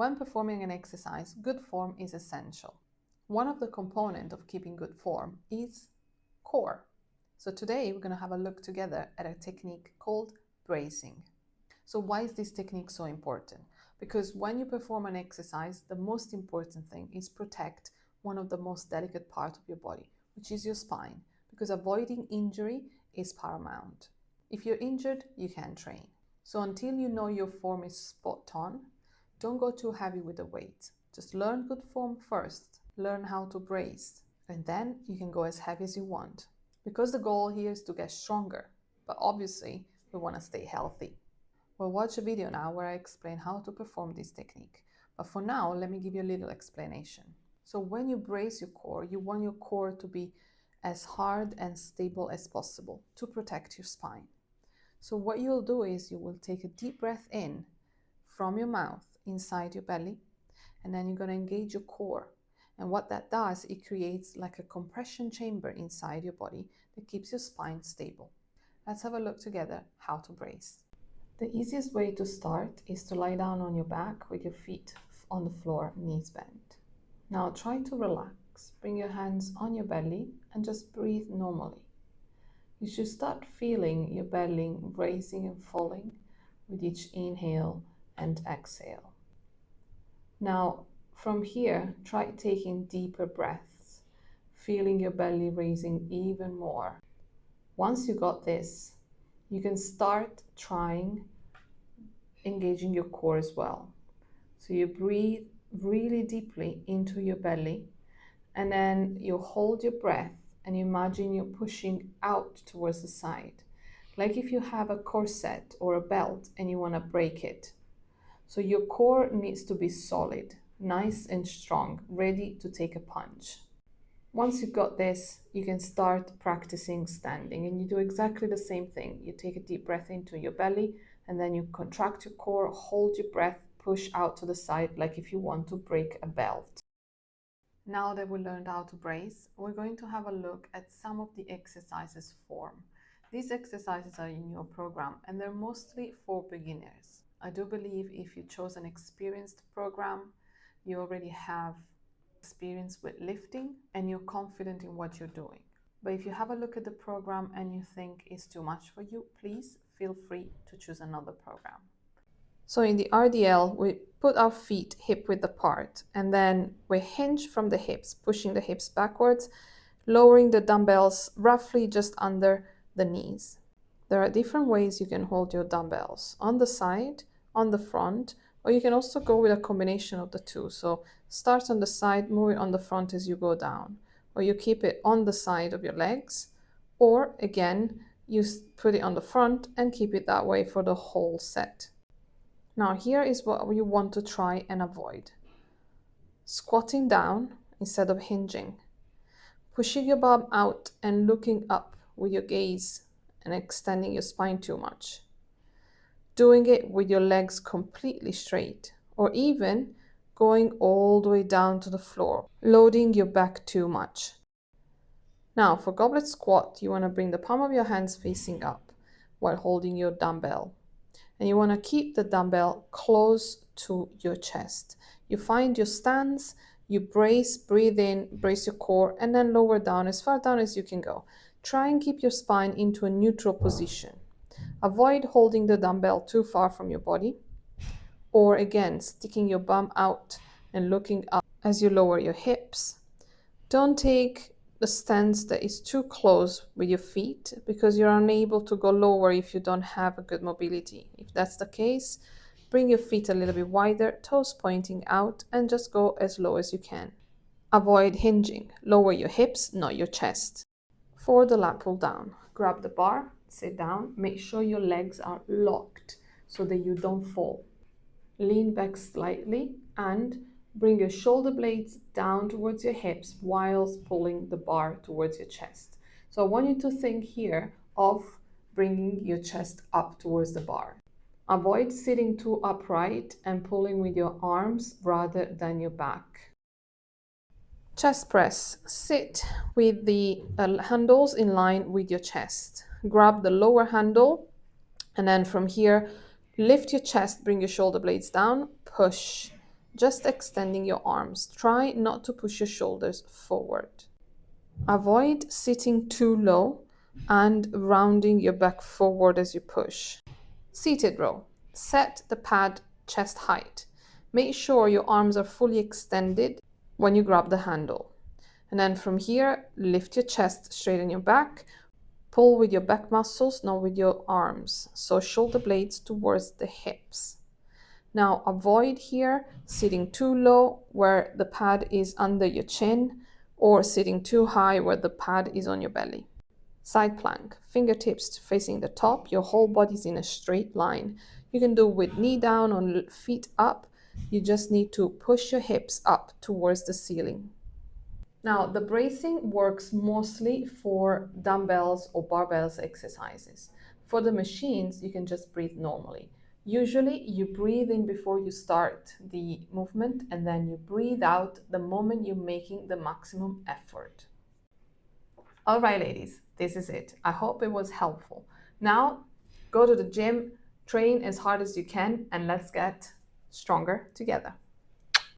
When performing an exercise, good form is essential. One of the components of keeping good form is core. So today we're going to have a look together at a technique called bracing. So why is this technique so important? Because when you perform an exercise, the most important thing is protect one of the most delicate parts of your body, which is your spine, because avoiding injury is paramount. If you're injured, you can't train. So until you know your form is spot on, don't go too heavy with the weight. Just learn good form first. Learn how to brace, and then you can go as heavy as you want. Because the goal here is to get stronger, but obviously we want to stay healthy. We'll watch a video now where I explain how to perform this technique. But for now, let me give you a little explanation. So when you brace your core, you want your core to be as hard and stable as possible to protect your spine. So what you'll do is you will take a deep breath in from your mouth inside your belly, and then you're going to engage your core. And what that does, it creates like a compression chamber inside your body that keeps your spine stable. Let's have a look together how to brace. The easiest way to start is to lie down on your back with your feet on the floor, knees bent. Now try to relax. Bring your hands on your belly and just breathe normally. You should start feeling your belly raising and falling with each inhale and exhale. Now, from here, try taking deeper breaths, feeling your belly raising even more. Once you got this, you can start trying engaging your core as well. So you breathe really deeply into your belly, and then you hold your breath and you imagine you're pushing out towards the side, like if you have a corset or a belt and you want to break it. So your core needs to be solid, nice and strong, ready to take a punch. Once you've got this, you can start practicing standing, and you do exactly the same thing. You take a deep breath into your belly, and then you contract your core, hold your breath, push out to the side like if you want to break a belt. Now that we learned how to brace, we're going to have a look at some of the exercises form. These exercises are in your program, and they're mostly for beginners. I do believe if you chose an experienced program, you already have experience with lifting and you're confident in what you're doing. But if you have a look at the program and you think it's too much for you, please feel free to choose another program. So in the RDL, we put our feet hip width apart, and then we hinge from the hips, pushing the hips backwards, lowering the dumbbells roughly just under the knees. There are different ways you can hold your dumbbells: on the side, on the front, or you can also go with a combination of the two. So start on the side, move it on the front as you go down, or you keep it on the side of your legs, or again, you put it on the front and keep it that way for the whole set. Now here is what you want to try and avoid. Squatting down instead of hinging. Pushing your bum out and looking up with your gaze and extending your spine too much. Doing it with your legs completely straight, or even going all the way down to the floor, loading your back too much. Now for goblet squat, you want to bring the palm of your hands facing up while holding your dumbbell. And you want to keep the dumbbell close to your chest. You find your stance, you brace, breathe in, brace your core, and then lower down as far down as you can go. Try and keep your spine into a neutral position. Avoid holding the dumbbell too far from your body, or again, sticking your bum out and looking up as you lower your hips. Don't take the stance that is too close with your feet, because you're unable to go lower if you don't have a good mobility. If that's the case, bring your feet a little bit wider, toes pointing out, and just go as low as you can. Avoid hinging. Lower your hips, not your chest. For the lat pull down, grab the bar, sit down, make sure your legs are locked so that you don't fall. Lean back slightly and bring your shoulder blades down towards your hips whilst pulling the bar towards your chest. So I want you to think here of bringing your chest up towards the bar. Avoid sitting too upright and pulling with your arms rather than your back. Chest press. Sit with the handles in line with your chest. Grab the lower handle, and then from here, lift your chest, bring your shoulder blades down, push, just extending your arms. Try not to push your shoulders forward. Avoid sitting too low and rounding your back forward as you push. Seated row. Set the pad chest height. Make sure your arms are fully extended when you grab the handle. And then from here, lift your chest, straighten your back, pull with your back muscles, not with your arms. So shoulder blades towards the hips. Now avoid here sitting too low where the pad is under your chin, or sitting too high where the pad is on your belly. Side plank, fingertips facing the top, your whole body's in a straight line. You can do with knee down or feet up. You just need to push your hips up towards the ceiling. Now, the bracing works mostly for dumbbells or barbells exercises. For the machines, you can just breathe normally. Usually, you breathe in before you start the movement, and then you breathe out the moment you're making the maximum effort. All right, ladies, this is it. I hope it was helpful. Now, go to the gym, train as hard as you can, and let's get stronger together.